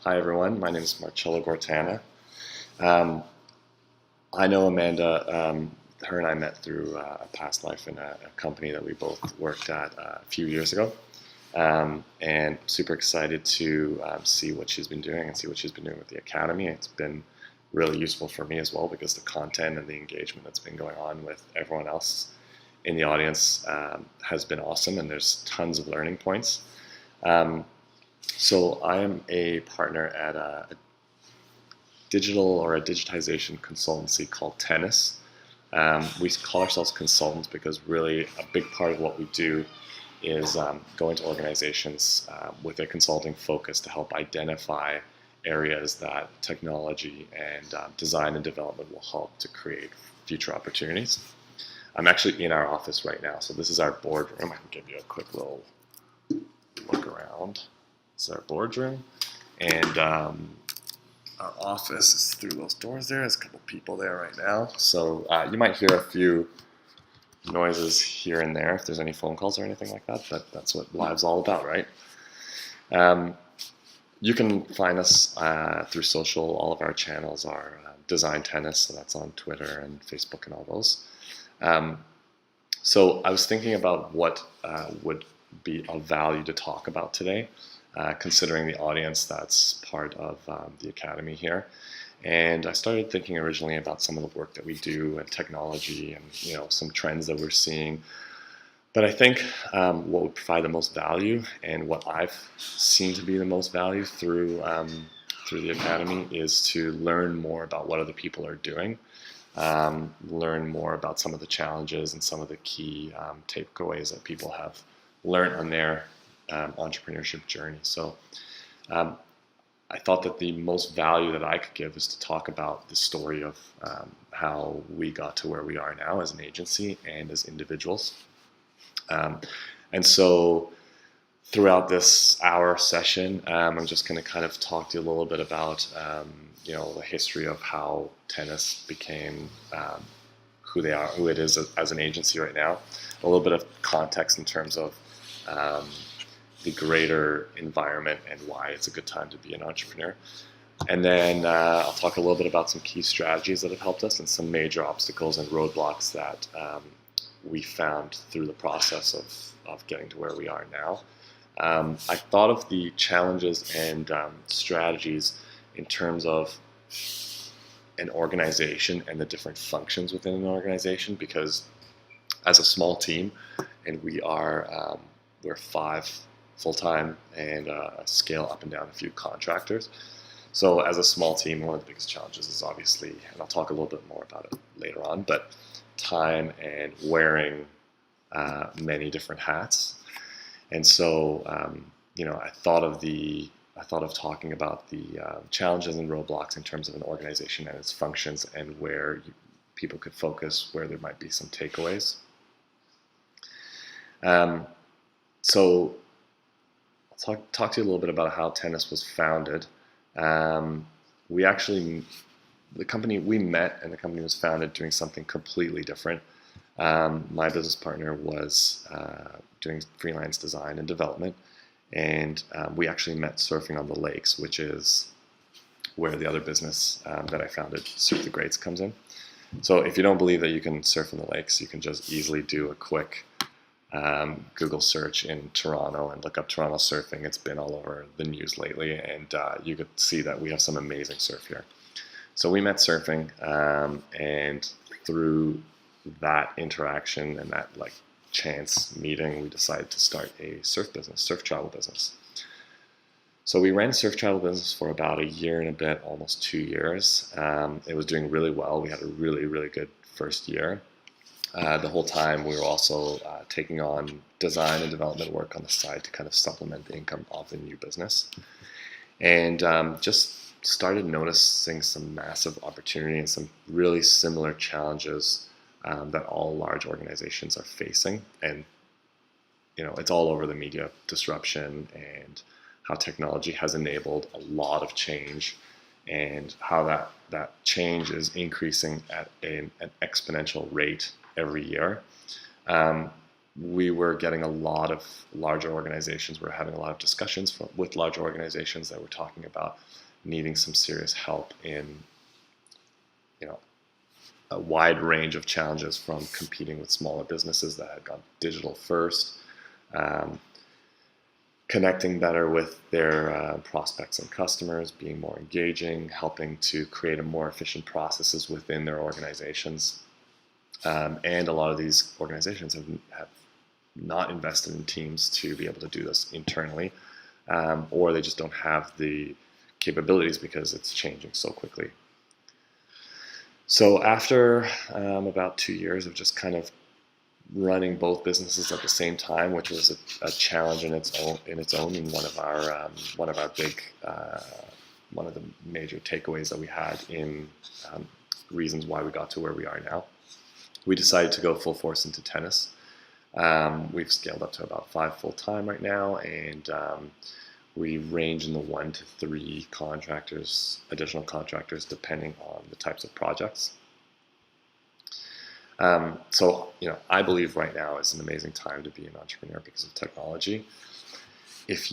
Hi everyone, my name is Marcello Gortana. Um, I know Amanda, her and I met through a past life in a company that we both worked at a few years ago. And super excited to see what she's been doing and see what she's been doing with the Academy. It's been really useful for me as well because the content and the engagement that's been going on with everyone else in the audience has been awesome, and there's tons of learning points. Um, so I am a partner at a digital or a digitization consultancy called Tennis. We call ourselves consultants because really a big part of what we do is go into organizations with a consulting focus to help identify areas that technology and design and development will help to create future opportunities. I'm actually in our office right now, so this is our boardroom. I can give you a quick little look around. This is our boardroom, and our office is through those doors there. There's a couple people there right now. So you might hear a few noises here and there if there's any phone calls or anything like that, but that's what live's all about, right? You can find us through social. All of our channels are Design Tennis, so that's on Twitter and Facebook and all those. So I was thinking about what would be of value to talk about today, considering the audience that's part of the Academy here. And I started thinking originally about some of the work that we do and technology and some trends that we're seeing. But I think what would provide the most value and what I've seen to be the most value through the Academy is to learn more about what other people are doing, learn more about some of the challenges and some of the key takeaways that people have learned on their entrepreneurship journey. So I thought that the most value that I could give is to talk about the story of how we got to where we are now as an agency and as individuals. And so throughout this hour session, I'm just going to kind of talk to you a little bit about the history of how Tennis became who they are, who it is as an agency right now, a little bit of context in terms of the greater environment and why it's a good time to be an entrepreneur. And then I'll talk a little bit about some key strategies that have helped us and some major obstacles and roadblocks that we found through the process of getting to where we are now. I thought of the challenges and strategies in terms of an organization and the different functions within an organization, because as a small team, and we're 5 full-time and scale up and down a few contractors. So as a small team, one of the biggest challenges is obviously, and I'll talk a little bit more about it later on, but time and wearing many different hats. And so I thought of talking about the challenges and roadblocks in terms of an organization and its functions and where people could focus, where there might be some takeaways. So I'll talk to you a little bit about how Tennis was founded. The company we met, and the company was founded doing something completely different. My business partner was doing freelance design and development, and we actually met surfing on the lakes, which is where the other business that I founded, Surf the Greats, comes in. So if you don't believe that you can surf on the lakes, you can just easily do a quick Google search in Toronto and look up Toronto surfing. It's been all over the news lately, and you could see that we have some amazing surf here. So we met surfing, and through that interaction and that chance meeting, we decided to start a surf business, surf travel business. So we ran a surf travel business for about a year and a bit, almost 2 years. It was doing really well. We had a really, really good first year. The whole time we were also taking on design and development work on the side to kind of supplement the income of the new business. And just started noticing some massive opportunity and some really similar challenges that all large organizations are facing. And it's all over the media, disruption and how technology has enabled a lot of change, and how that change is increasing at an exponential rate every year. we were getting a lot of larger organizations. We were having a lot of discussions with larger organizations that were talking about needing some serious help in, a wide range of challenges, from competing with smaller businesses that had gone digital first, connecting better with their prospects and customers, being more engaging, helping to create a more efficient processes within their organizations. And a lot of these organizations have not invested in teams to be able to do this internally, or they just don't have the capabilities because it's changing so quickly. So after about 2 years of just kind of running both businesses at the same time, which was a challenge in its own, and one of the major takeaways that we had in reasons why we got to where we are now, we decided to go full force into tennis. We've scaled up to about 5 full-time right now, and we range in the 1 to 3 additional contractors, depending on the types of projects. So, I believe right now is an amazing time to be an entrepreneur because of technology. If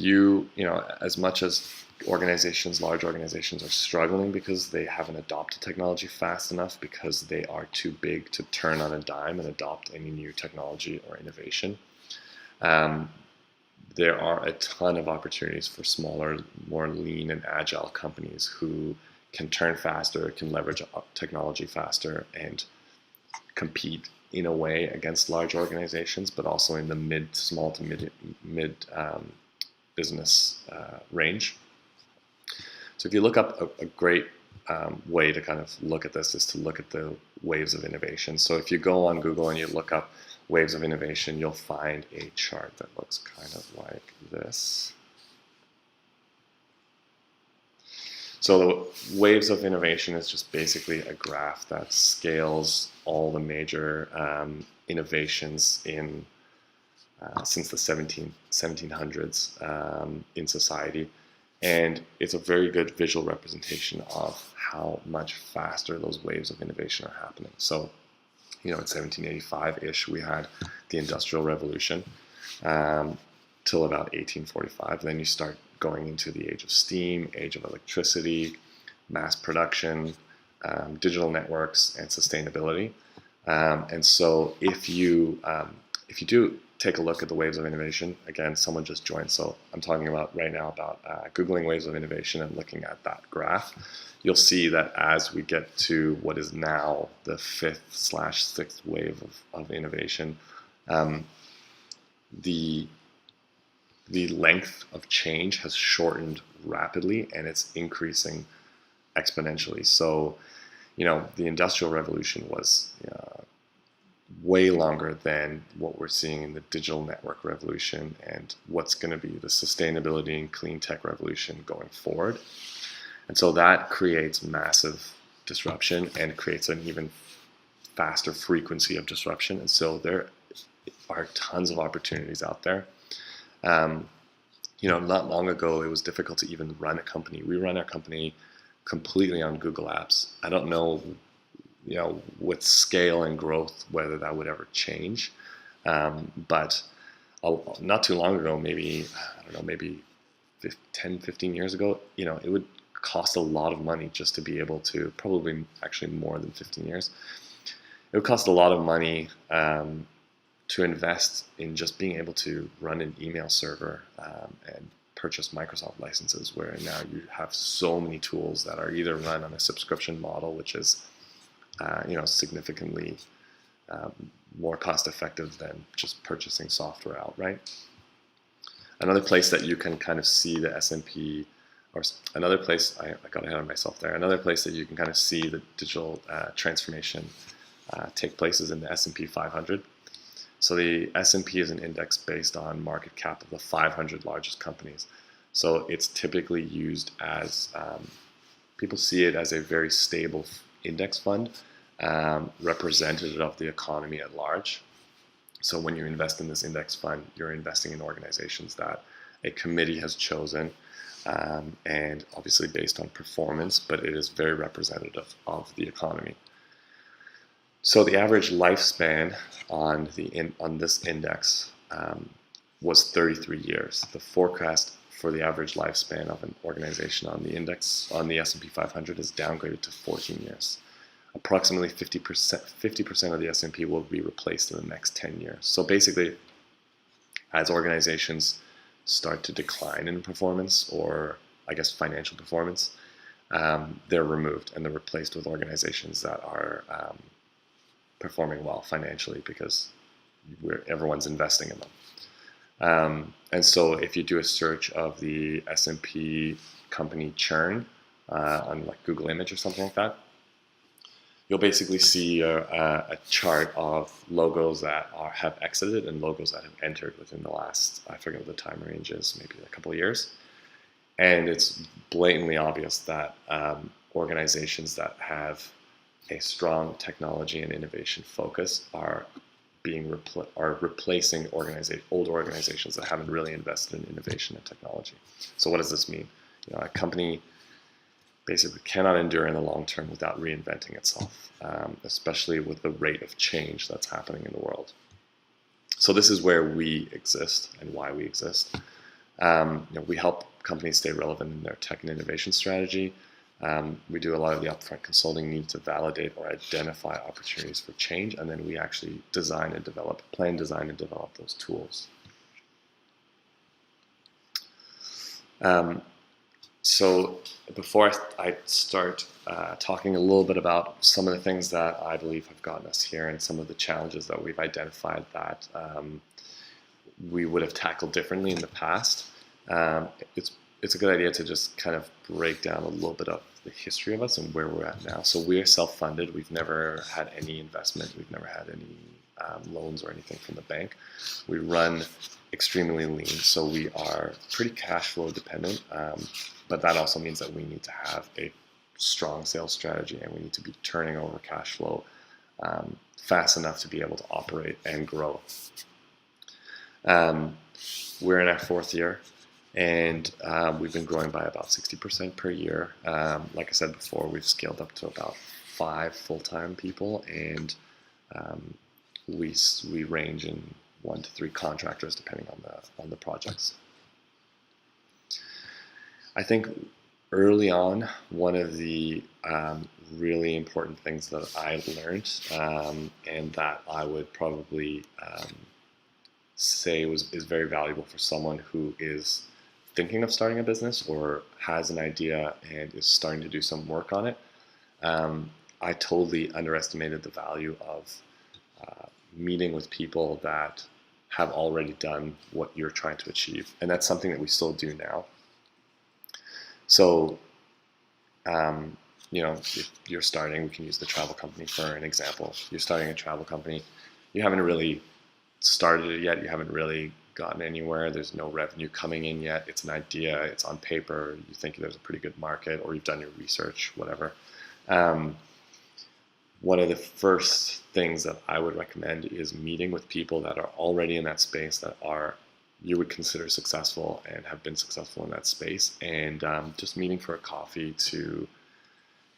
as much as large organizations are struggling because they haven't adopted technology fast enough, because they are too big to turn on a dime and adopt any new technology or innovation, there are a ton of opportunities for smaller, more lean and agile companies who can turn faster, can leverage technology faster, and compete in a way against large organizations, but also in the small to mid business range. So if you look up a great way to kind of look at this is to look at the waves of innovation. So if you go on Google and you look up waves of innovation, you'll find a chart that looks kind of like this. So the waves of innovation is just basically a graph that scales all the major innovations since the 1700s in society. And it's a very good visual representation of how much faster those waves of innovation are happening. So, in 1785-ish, we had the Industrial Revolution till about 1845. Then you start going into the age of steam, age of electricity, mass production, digital networks, and sustainability. And so if you do take a look at the waves of innovation, again, someone just joined, so I'm talking about right now about Googling waves of innovation and looking at that graph. You'll see that as we get to what is now the 5th/6th wave of innovation, the length of change has shortened rapidly, and it's increasing exponentially. So, the Industrial Revolution was way longer than what we're seeing in the digital network revolution and what's going to be the sustainability and clean tech revolution going forward. And so that creates massive disruption and creates an even faster frequency of disruption. And so there are tons of opportunities out there. Not long ago, it was difficult to even run a company. We run our company completely on Google Apps. I don't know, with scale and growth, whether that would ever change. But not too long ago, maybe 10, 15 years ago, it would cost a lot of money just to be able to, probably actually more than 15 years. It would cost a lot of money to invest in just being able to run an email server and purchase Microsoft licenses, where now you have so many tools that are either run on a subscription model, which is significantly more cost effective than just purchasing software outright. Another place that you can kind of see the S&P, or another place, I got ahead of myself there, another place that you can kind of see the digital transformation take place is in the S&P 500. So the S&P is an index based on market cap of the 500 largest companies. So it's typically used as, people see it as a very stable index fund, representative of the economy at large. So when you invest in this index fund, you're investing in organizations that a committee has chosen, and obviously based on performance, but it is very representative of the economy. So the average lifespan on this index was 33 years. The forecast for the average lifespan of an organization on the index on the S&P 500 is downgraded to 14 years. Approximately 50% of the S&P will be replaced in the next 10 years. So basically, as organizations start to decline in performance, or I guess financial performance, they're removed and they're replaced with organizations that are performing well financially, because everyone's investing in them. And so if you do a search of the S&P company churn on like Google Image or something like that, you'll basically see a chart of logos that have exited and logos that have entered within the last, I forget what the time range is, maybe a couple of years. And it's blatantly obvious that organizations that have a strong technology and innovation focus are replacing old organizations that haven't really invested in innovation and technology. So what does this mean? A company basically cannot endure in the long term without reinventing itself, especially with the rate of change that's happening in the world. So this is where we exist and why we exist. We help companies stay relevant in their tech and innovation strategy. We do a lot of the upfront consulting need to validate or identify opportunities for change, and then we actually design and develop those tools. So before I start talking a little bit about some of the things that I believe have gotten us here and some of the challenges that we've identified that we would have tackled differently in the past, it's a good idea to just kind of break down a little bit of the history of us and where we're at now. So we're self-funded. We've never had any investment. We've never had any loans or anything from the bank. We run extremely lean, so we are pretty cash flow dependent. But that also means that we need to have a strong sales strategy, and we need to be turning over cash flow fast enough to be able to operate and grow. We're in our 4th year, and we've been growing by about 60% per year. Like I said before, we've scaled up to about 5 full-time people, and we range in 1 to 3 contractors depending on the projects. I think early on, one of the really important things that I learned, and that I would probably say is very valuable for someone who is thinking of starting a business or has an idea and is starting to do some work on it, I totally underestimated the value of meeting with people that have already done what you're trying to achieve. And that's something that we still do now. So, if you're starting, we can use the travel company for an example. You're starting a travel company. You haven't really started it yet. You haven't really gotten anywhere. There's no revenue coming in yet. It's an idea. It's on paper. You think there's a pretty good market, or you've done your research, whatever. One of the first things that I would recommend is meeting with people that are already in that space, that you would consider successful and have been successful in that space, and just meeting for a coffee to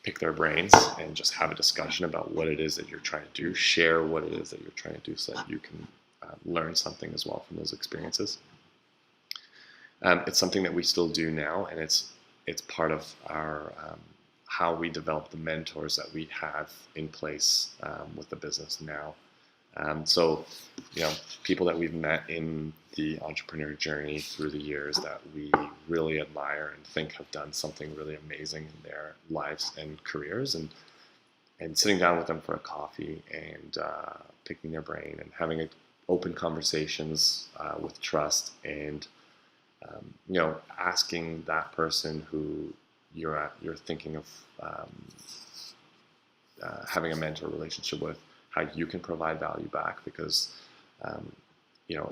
pick their brains and just have a discussion about what it is that you're trying to do, share what it is that you're trying to do so that you can learn something as well from those experiences. It's something that we still do now, and it's part of our how we develop the mentors that we have in place with the business now. So, people that we've met in the entrepreneur journey through the years that we really admire and think have done something really amazing in their lives and careers, and sitting down with them for a coffee and picking their brain and having open conversations with trust, and asking that person who you're thinking of having a mentor relationship with, how you can provide value back, because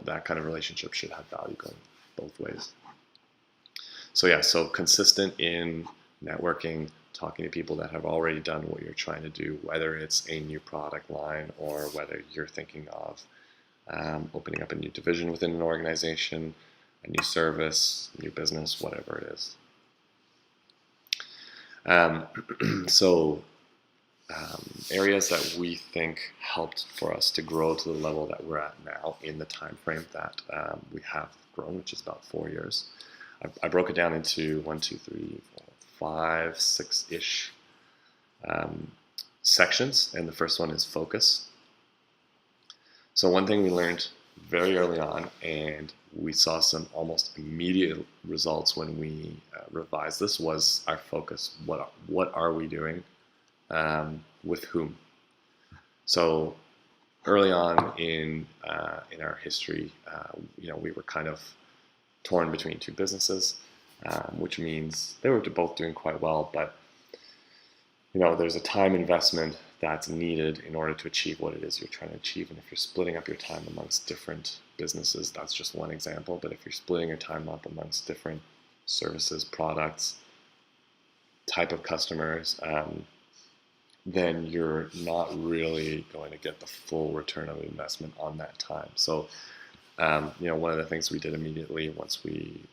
that kind of relationship should have value going both ways. So consistent in networking, talking to people that have already done what you're trying to do, whether it's a new product line or whether you're thinking of opening up a new division within an organization, a new service, new business, whatever it is. So areas that we think helped for us to grow to the level that we're at now in the time frame that we have grown, which is about 4 years. I broke it down into 1, 2, 3, 4, 5, 6-ish sections, and the first one is focus. So one thing we learned very early on, and we saw some almost immediate results when we revised this, was our focus. What are we doing? With whom? So early on in our history, we were kind of torn between two businesses, which means they were both doing quite well, but there's a time investment that's needed in order to achieve what it is you're trying to achieve. And if you're splitting up your time amongst different businesses, that's just one example. But if you're splitting your time up amongst different services, products, type of customers, then you're not really going to get the full return of investment on that time. So, one of the things we did immediately once we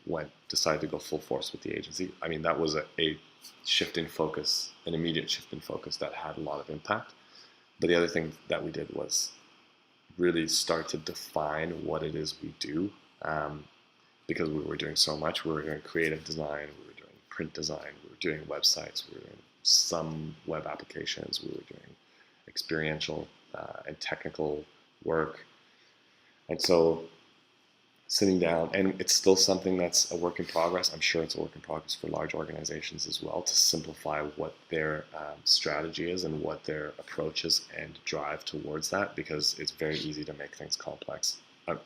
decided to go full force with the agency, that was a shift in focus, an immediate shift in focus that had a lot of impact. But the other thing that we did was really start to define what it is we do, because we were doing so much. We were doing creative design, we were doing print design, we were doing websites, we were doing some web applications, we were doing experiential and technical work. And so sitting down, and it's still something that's a work in progress. I'm sure it's a work in progress for large organizations as well, to simplify what their strategy is and what their approach is and drive towards that, because it's very easy to make things complex.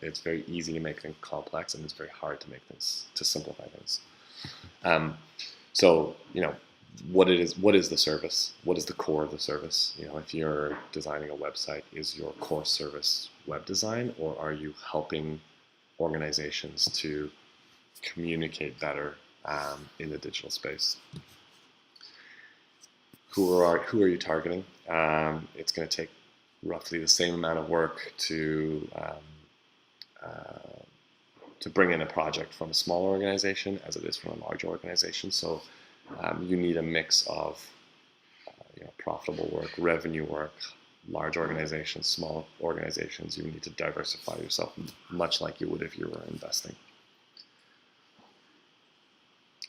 It's very easy to make things complex, and it's very hard to simplify things. What is the service? What is the core of the service? If you're designing a website, is your core service web design, or are you helping organizations to communicate better in the digital space? Who are you targeting? It's going to take roughly the same amount of work to bring in a project from a small organization as it is from a large organization. So you need a mix of profitable work, revenue work, large organizations, small organizations. You need to diversify yourself much like you would if you were investing.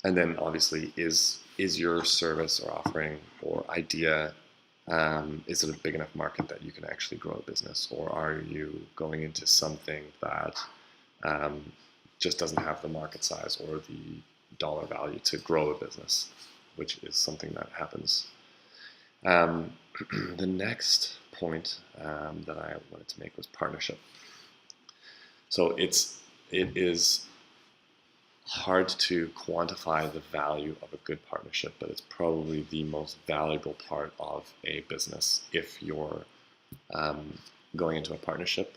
And then obviously, is your service or offering or idea, is it a big enough market that you can actually grow a business? Or are you going into something that just doesn't have the market size or the dollar value to grow a business, which is something that happens. The next point that I wanted to make was partnership. So it is hard to quantify the value of a good partnership, but it's probably the most valuable part of a business if you're going into a partnership.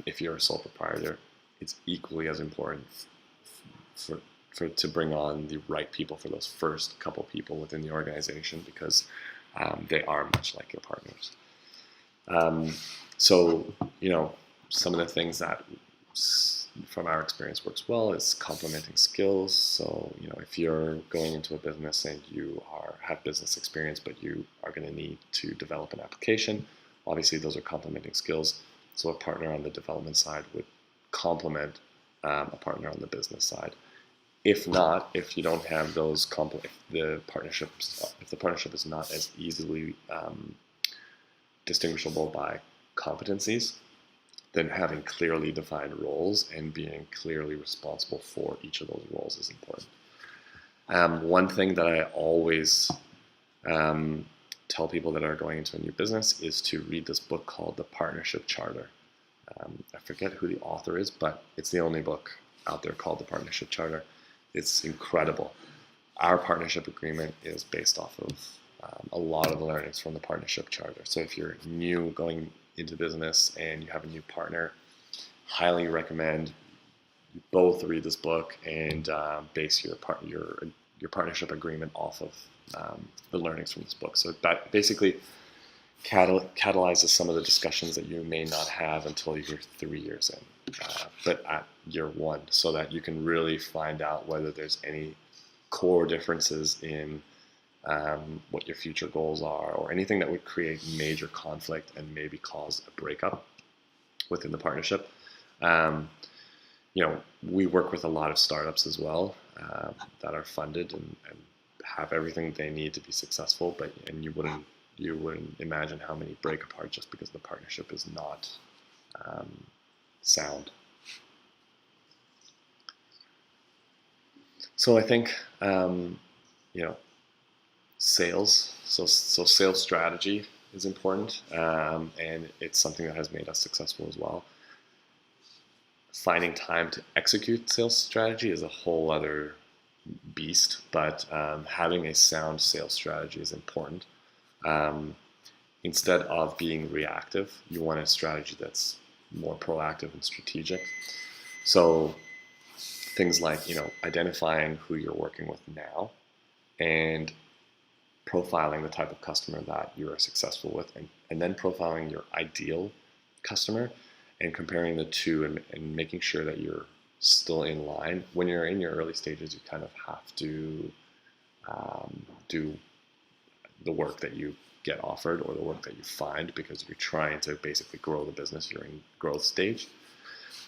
If you're a sole proprietor, it's equally as important to bring on the right people for those first couple people within the organization, because they are much like your partners. Some of the things that from our experience works well is complementing skills. So, if you're going into a business and you have business experience, but you are going to need to develop an application, obviously those are complementing skills. So a partner on the development side would complement a partner on the business side. If not, if you don't have those if the partnership is not as easily distinguishable by competencies, then having clearly defined roles and being clearly responsible for each of those roles is important. One thing that I always tell people that are going into a new business is to read this book called The Partnership Charter. I forget who the author is, but it's the only book out there called The Partnership Charter. It's incredible. Our partnership agreement is based off of a lot of the learnings from the Partnership Charter. So if you're new going into business and you have a new partner, highly recommend you both read this book and base your partnership agreement off of the learnings from this book. So that basically catalyzes some of the discussions that you may not have until you're 3 years in, but at year 1, so that you can really find out whether there's any core differences in what your future goals are, or anything that would create major conflict and maybe cause a breakup within the partnership. Um, we work with a lot of startups as well that are funded and have everything they need to be successful, and you wouldn't imagine how many break apart just because the partnership is not sound. So I think sales. So sales strategy is important, and it's something that has made us successful as well. Finding time to execute sales strategy is a whole other beast, but having a sound sales strategy is important. Um, Instead of being reactive, you want a strategy that's more proactive and strategic. So things like identifying who you're working with now and profiling the type of customer that you are successful with, and then profiling your ideal customer and comparing the two, and making sure that you're still in line. When you're in your early stages, you kind of have to do the work that you get offered or the work that you find, because you're trying to basically grow the business. You're in growth stage.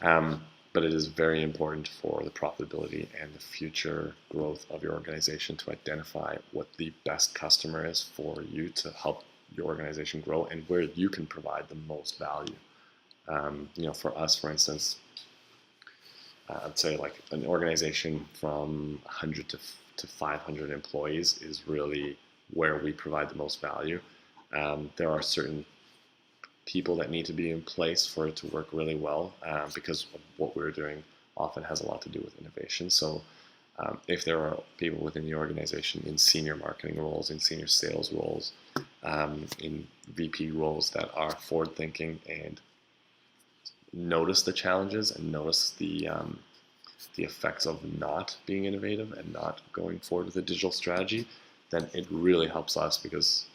But it is very important for the profitability and the future growth of your organization to identify what the best customer is for you to help your organization grow, and where you can provide the most value. For us, for instance, I'd say like an organization from 100 to 500 employees is really where we provide the most value. There are certain people that need to be in place for it to work really well, because what we're doing often has a lot to do with innovation. So if there are people within the organization in senior marketing roles, in senior sales roles, in VP roles that are forward thinking and notice the challenges and notice the effects of not being innovative and not going forward with a digital strategy, then it really helps us, because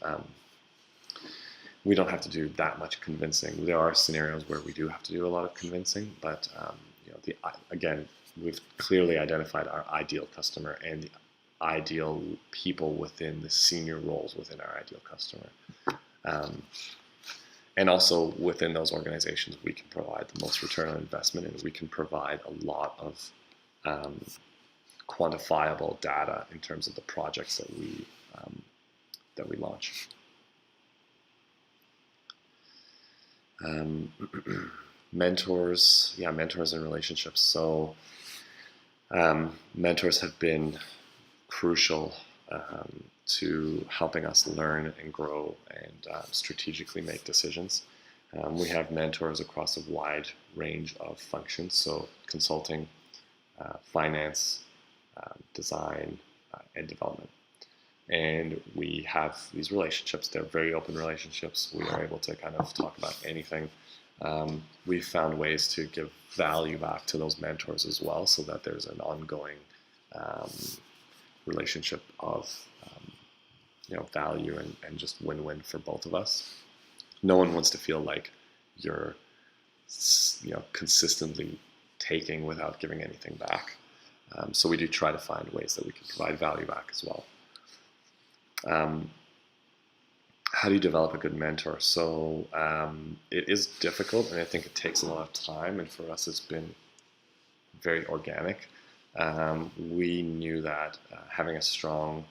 we don't have to do that much convincing. There are scenarios where we do have to do a lot of convincing, but again, we've clearly identified our ideal customer and the ideal people within the senior roles within our ideal customer. And also within those organizations, we can provide the most return on investment, and we can provide a lot of quantifiable data in terms of the projects that we launch. Mentors and relationships. So mentors have been crucial to helping us learn and grow and strategically make decisions. We have mentors across a wide range of functions, so consulting, finance, design, and development. And we have these relationships. They're very open relationships. We are able to kind of talk about anything. We've found ways to give value back to those mentors as well, so that there's an ongoing relationship of value and just win-win for both of us. No one wants to feel like you're consistently taking without giving anything back. So we do try to find ways that we can provide value back as well. How do you develop a good mentor? So it is difficult, and I think it takes a lot of time, and for us it's been very organic. We knew that having a strong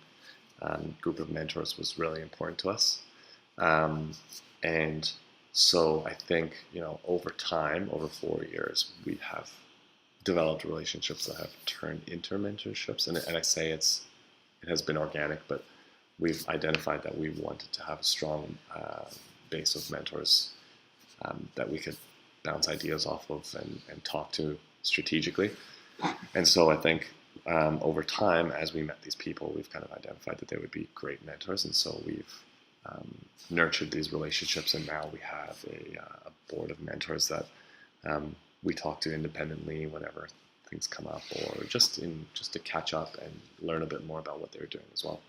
group of mentors was really important to us. And so I think, over time, over 4 years, we have developed relationships that have turned into mentorships. And I say it has been organic, but we've identified that we wanted to have a strong base of mentors that we could bounce ideas off of and talk to strategically. And so I think over time, as we met these people, we've kind of identified that they would be great mentors. And so we've nurtured these relationships, and now we have a board of mentors that we talk to independently whenever things come up, or just to catch up and learn a bit more about what they're doing as well.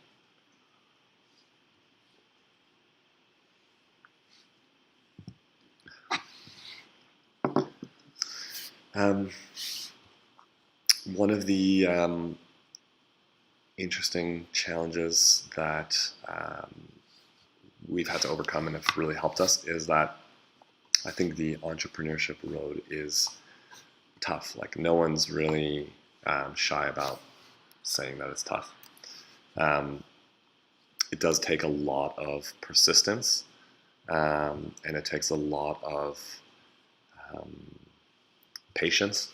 One of the interesting challenges that we've had to overcome and have really helped us is that I think the entrepreneurship road is tough. Like no one's really shy about saying that it's tough. It does take a lot of persistence, and it takes a lot of patience.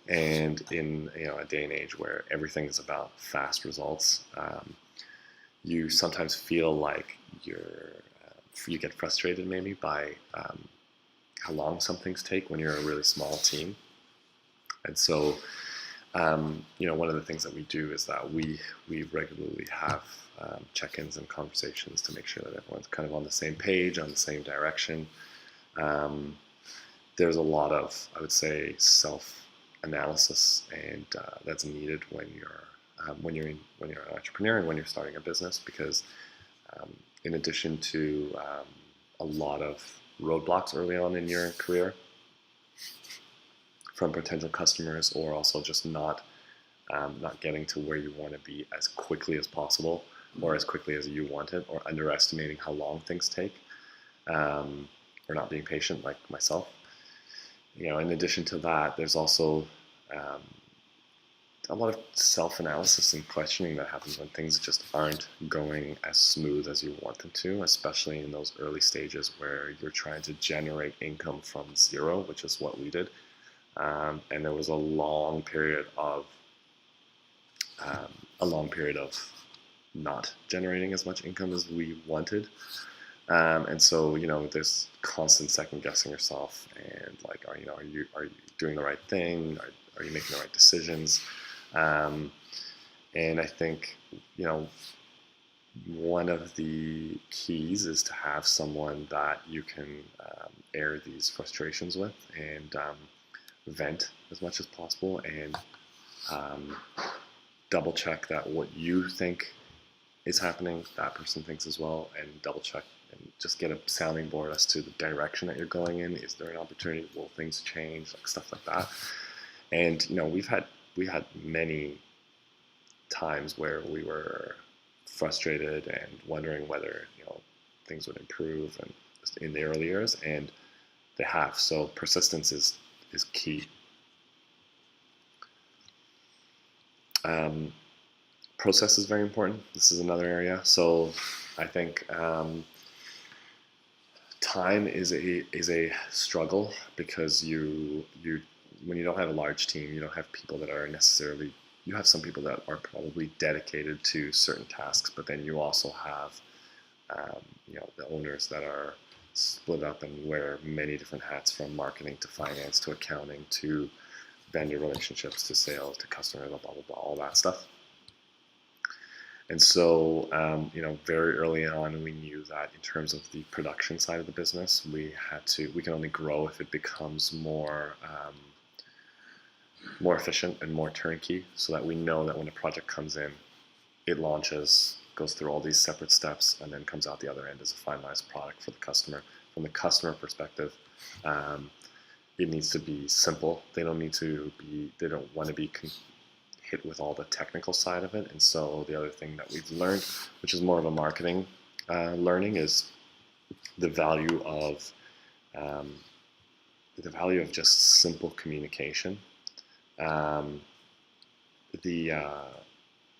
And in a day and age where everything is about fast results, you sometimes feel like you get frustrated maybe by how long some things take when you're a really small team. And so, one of the things that we do is that we regularly have check-ins and conversations to make sure that everyone's kind of on the same page, on the same direction. There's a lot of, I would say, self-analysis, and that's needed when you're an entrepreneur and when you're starting a business, because in addition to a lot of roadblocks early on in your career from potential customers, or also just not getting to where you want to be as quickly as possible, or as quickly as you want it, or underestimating how long things take, or not being patient like myself. In addition to that, there's also a lot of self-analysis and questioning that happens when things just aren't going as smooth as you want them to, especially in those early stages where you're trying to generate income from zero, which is what we did. And there was a long period of not generating as much income as we wanted. And so, there's constant second guessing yourself, and like, are you doing the right thing? Are you making the right decisions? And I think, one of the keys is to have someone that you can air these frustrations with, and vent as much as possible, and double check that what you think is happening, that person thinks as well, and double check and just get a sounding board as to the direction that you're going in. Is there an opportunity? Will things change? Like stuff like that. And we had many times where we were frustrated and wondering whether things would improve, and in the early years, and they have. So persistence is key. Process is very important. This is another area. So I think time is a struggle, because when you don't have a large team, you don't have people that are necessarily, you have some people that are probably dedicated to certain tasks, but then you also have the owners that are split up and wear many different hats, from marketing to finance to accounting to vendor relationships to sales to customers, blah, blah, blah, all that stuff. And so, very early on, we knew that in terms of the production side of the business, we can only grow if it becomes more efficient and more turnkey, so that we know that when a project comes in, it launches, goes through all these separate steps, and then comes out the other end as a finalized product for the customer. From the customer perspective, it needs to be simple. They don't want to be hit with all the technical side of it. And so the other thing that we've learned, which is more of a marketing learning, is the value of just simple communication.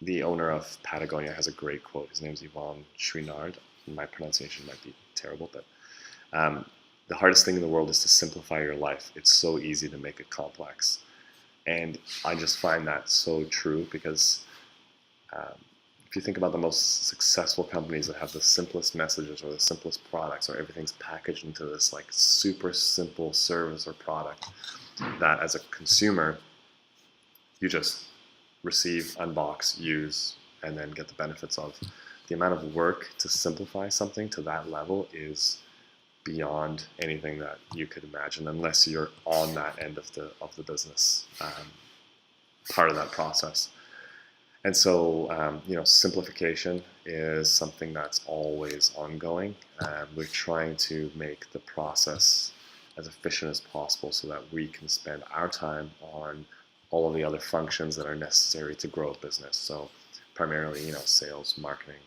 The owner of Patagonia has a great quote. His name's Yvon Chouinard. My pronunciation might be terrible, but the hardest thing in the world is to simplify your life. It's so easy to make it complex. And I just find that so true, because if you think about the most successful companies that have the simplest messages or the simplest products, or everything's packaged into this like super simple service or product that as a consumer, you just receive, unbox, use, and then get the benefits of. The amount of work to simplify something to that level is beyond anything that you could imagine, unless you're on that end of the business, part of that process. And so, simplification is something that's always ongoing. We're trying to make the process as efficient as possible, so that we can spend our time on all of the other functions that are necessary to grow a business. So primarily, sales, marketing.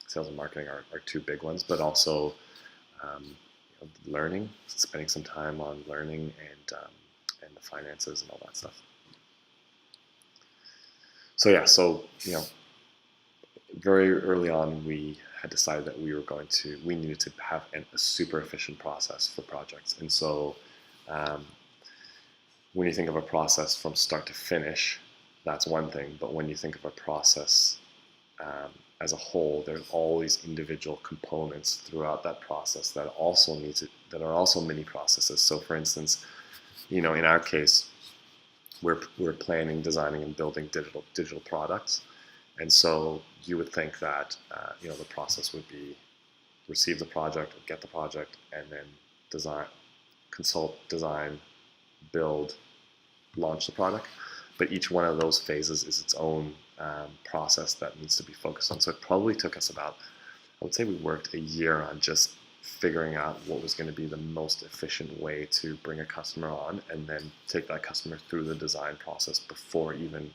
Sales and marketing are two big ones, but also learning, spending some time on learning and the finances and all that stuff. So yeah, very early on we had decided that we needed to have a super efficient process for projects. And so when you think of a process from start to finish, that's one thing. But when you think of a process as a whole, there's all these individual components throughout that process that are also mini processes. So for instance, in our case, we're planning, designing, and building digital products. And so you would think that the process would be receive the project, or get the project, and then consult, design, build, launch the product. But each one of those phases is its own process that needs to be focused on. So it probably took us I would say we worked a year on just figuring out what was going to be the most efficient way to bring a customer on, and then take that customer through the design process before even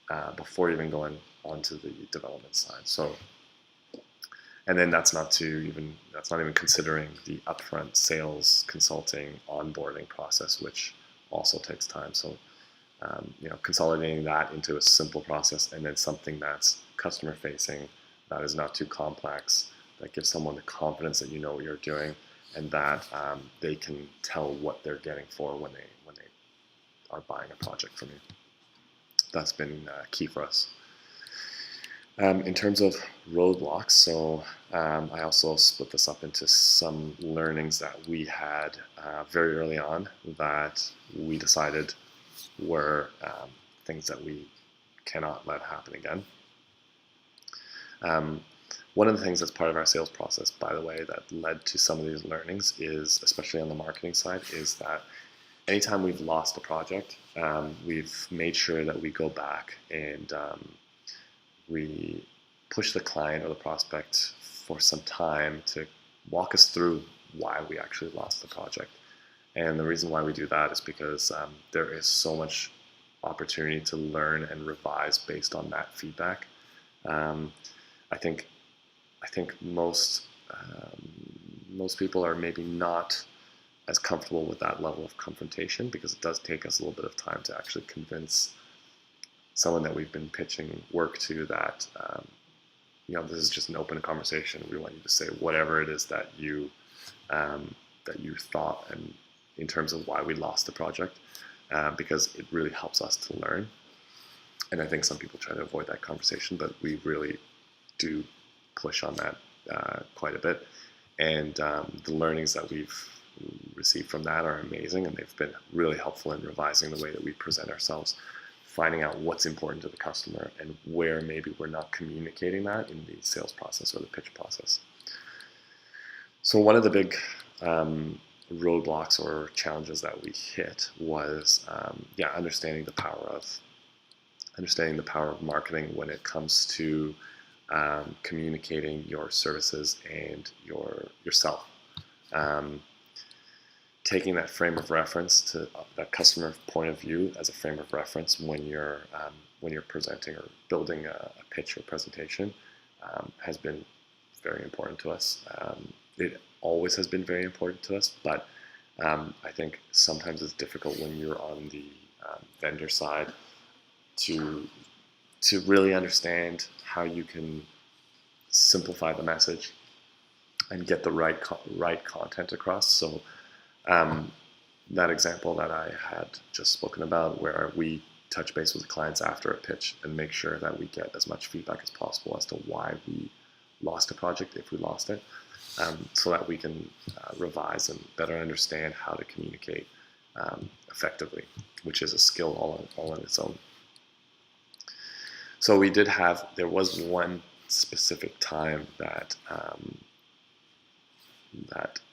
going onto the development side. So, and then that's not even considering the upfront sales, consulting, onboarding process, which also takes time. So, consolidating that into a simple process, and then something that's customer facing, that is not too complex, that gives someone the confidence that you know what you're doing, and that they can tell what they're getting for when they are buying a project from you. That's been key for us. In terms of roadblocks, so I also split this up into some learnings that we had very early on that we decided were things that we cannot let happen again. One of the things that's part of our sales process, by the way, that led to some of these learnings is, especially on the marketing side, is that anytime we've lost a project, we've made sure that we go back and we push the client or the prospect for some time to walk us through why we actually lost the project. And the reason why we do that is because there is so much opportunity to learn and revise based on that feedback. I think most people are maybe not as comfortable with that level of confrontation, because it does take us a little bit of time to actually convince someone that we've been pitching work to that this is just an open conversation. We want you to say whatever it is that you thought, and in terms of why we lost the project, because it really helps us to learn. And I think some people try to avoid that conversation, but we really do push on that quite a bit. And the learnings that we've received from that are amazing, and they've been really helpful in revising the way that we present ourselves, finding out what's important to the customer and where maybe we're not communicating that in the sales process or the pitch process. So one of the big roadblocks or challenges that we hit was understanding the power of marketing when it comes to communicating your services and yourself. Taking that frame of reference to that customer point of view as a frame of reference when you're presenting or building a pitch or presentation has been very important to us. It always has been very important to us, but I think sometimes it's difficult when you're on the vendor side to really understand how you can simplify the message and get the right content across. So that example that I had just spoken about, where we touch base with the clients after a pitch and make sure that we get as much feedback as possible as to why we lost a project, if we lost it, so that we can revise and better understand how to communicate effectively, which is a skill all on its own. So there was one specific time that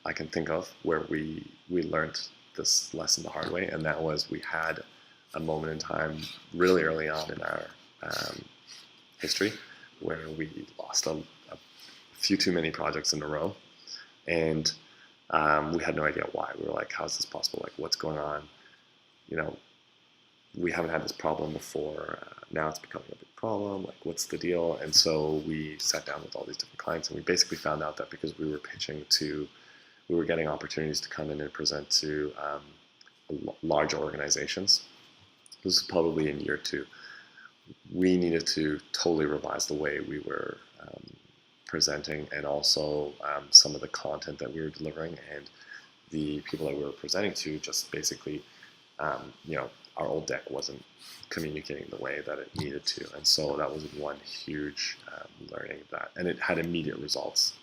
I can think of where we learned this lesson the hard way, and that was we had a moment in time really early on in our history where we lost a few too many projects in a row, and we had no idea why. We were like, how is this possible? Like, what's going on? We haven't had this problem before. Now it's becoming a big problem? Like, what's the deal? And so we sat down with all these different clients, and we basically found out that because we were getting opportunities to come in and present to large organizations. This is probably in year 2. We needed to totally revise the way we were presenting, and also some of the content that we were delivering, and the people that we were presenting to just basically, our old deck wasn't communicating the way that it needed to. And so that was one huge learning and it had immediate results.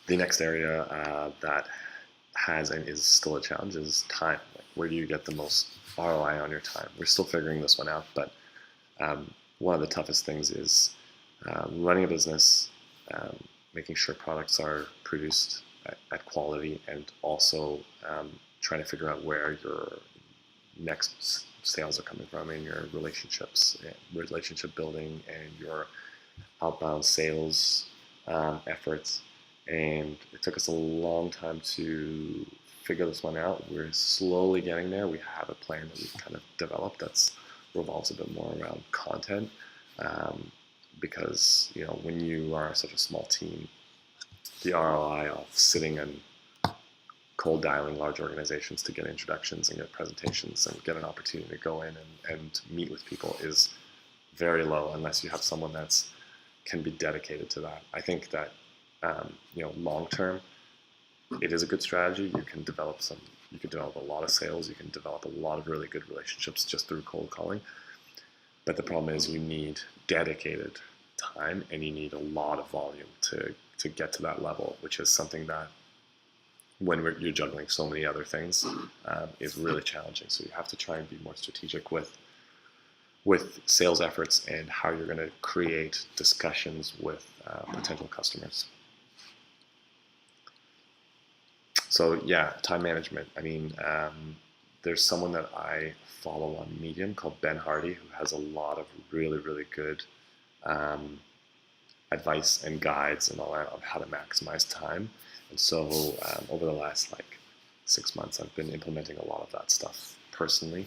The next area that has and is still a challenge is time. Like, where do you get the most ROI on your time? We're still figuring this one out, but one of the toughest things is running a business, making sure products are produced at quality, and also trying to figure out where your next sales are coming from, and your relationship building, and your outbound sales efforts. And it took us a long time to figure this one out. We're slowly getting there. We have a plan that we've kind of developed that revolves a bit more around content, because when you are such a small team, the ROI of sitting and cold dialing large organizations to get introductions and get presentations and get an opportunity to go in and meet with people is very low unless you have someone that's can be dedicated to that. I think that long term, it is a good strategy. You can develop a lot of sales. You can develop a lot of really good relationships just through cold calling. But the problem is you need dedicated time, and you need a lot of volume to get to that level, which is something that when you're juggling so many other things is really challenging. So you have to try and be more strategic with sales efforts and how you're going to create discussions with potential customers. So yeah, time management. I mean, there's someone that I follow on Medium called Ben Hardy, who has a lot of really, really good advice and guides and all that on how to maximize time. And so over the last 6 months, I've been implementing a lot of that stuff personally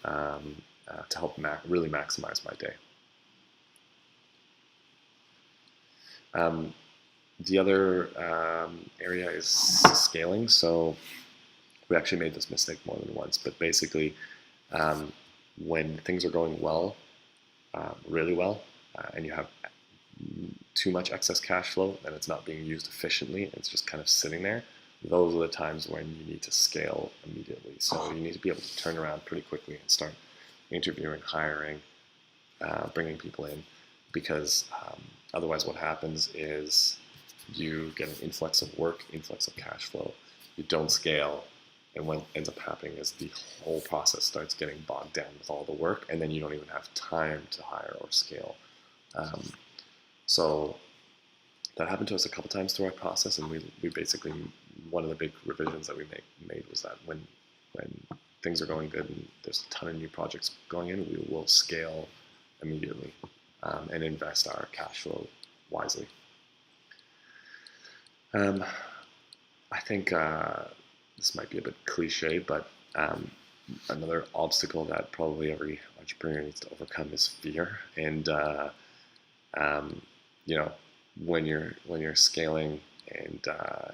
to help really maximize my day. The other area is scaling. So we actually made this mistake more than once, but basically when things are going well, really well, and you have too much excess cash flow and it's not being used efficiently, it's just kind of sitting there, those are the times when you need to scale immediately. So you need to be able to turn around pretty quickly and start interviewing, hiring, bringing people in, because otherwise what happens is you get an influx of work, influx of cash flow, you don't scale, and what ends up happening is the whole process starts getting bogged down with all the work, and then you don't even have time to hire or scale. So that happened to us a couple times through our process, and we basically, one of the big revisions that we made was that when things are going good and there's a ton of new projects going in, we will scale immediately and invest our cash flow wisely. I think this might be a bit cliche, but another obstacle that probably every entrepreneur needs to overcome is fear. And when you're scaling and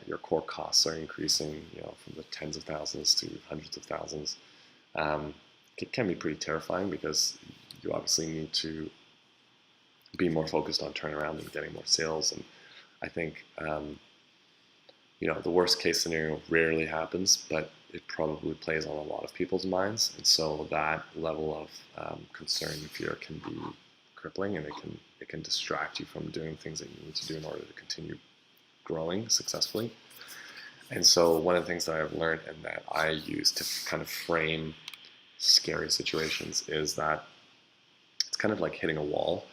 your core costs are increasing, from the tens of thousands to hundreds of thousands, it can be pretty terrifying, because you obviously need to be more focused on turnaround and getting more sales. And I think the worst case scenario rarely happens, but it probably plays on a lot of people's minds. And so that level of concern and fear can be crippling, and it can distract you from doing things that you need to do in order to continue growing successfully. And so one of the things that I've learned and that I use to kind of frame scary situations is that it's kind of like hitting a wall.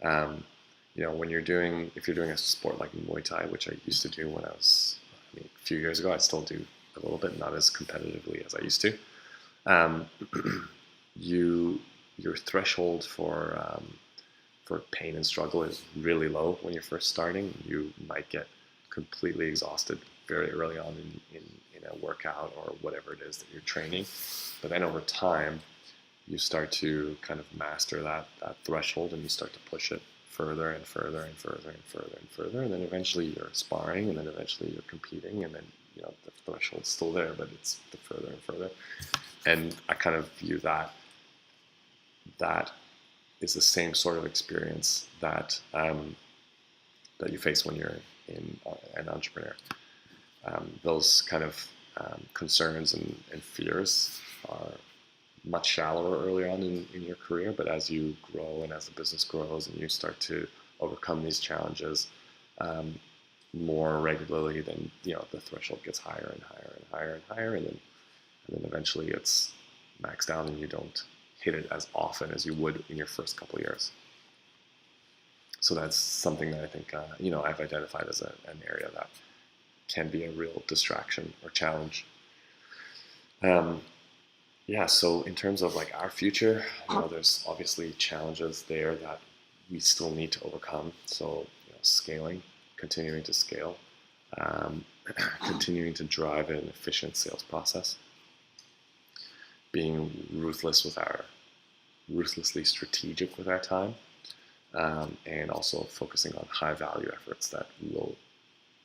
If you're doing a sport like Muay Thai, which I used to do when a few years ago, I still do a little bit, not as competitively as I used to. Your threshold for pain and struggle is really low when you're first starting. You might get completely exhausted very early on in a workout or whatever it is that you're training. But then over time, you start to kind of master that threshold, and you start to push it further and further and further and further and further, and then eventually you're sparring, and then eventually you're competing, and then the threshold's still there, but it's the further and further. And I kind of view that is the same sort of experience that that you face when you're an entrepreneur. Those kind of concerns and fears are much shallower early on in your career, but as you grow and as the business grows and you start to overcome these challenges more regularly, then the threshold gets higher and higher and higher and higher, and then eventually it's maxed out and you don't hit it as often as you would in your first couple of years. So that's something that I think I've identified as an area that can be a real distraction or challenge. So in terms of like our future, there's obviously challenges there that we still need to overcome. So scaling, continuing to scale, continuing to drive an efficient sales process, being ruthlessly strategic with our time, and also focusing on high value efforts that will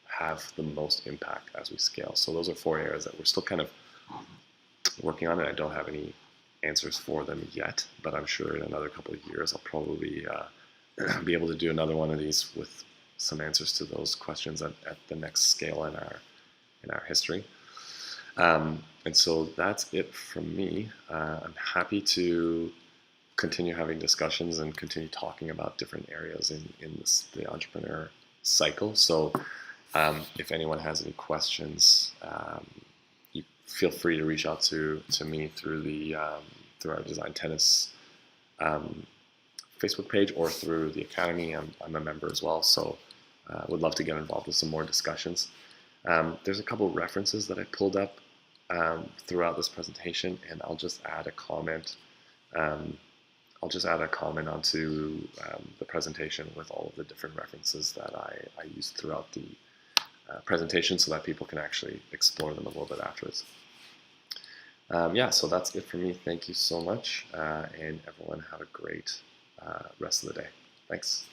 have the most impact as we scale. So those are 4 areas that we're still kind of working on, and I don't have any answers for them yet, but I'm sure in another couple of years I'll probably be able to do another one of these with some answers to those questions at the next scale in our history. And so that's it from me. I'm happy to continue having discussions and continue talking about different areas in the entrepreneur cycle. So if anyone has any questions, you feel free to reach out to me through our Design Tennis Facebook page or through the Academy. I'm a member as well, so would love to get involved with some more discussions. There's a couple of references that I pulled up throughout this presentation, and I'll just add a comment. I'll just add a comment onto the presentation with all of the different references that I used throughout the presentation, so that people can actually explore them a little bit afterwards. So that's it for me. Thank you so much, and everyone have a great rest of the day. Thanks.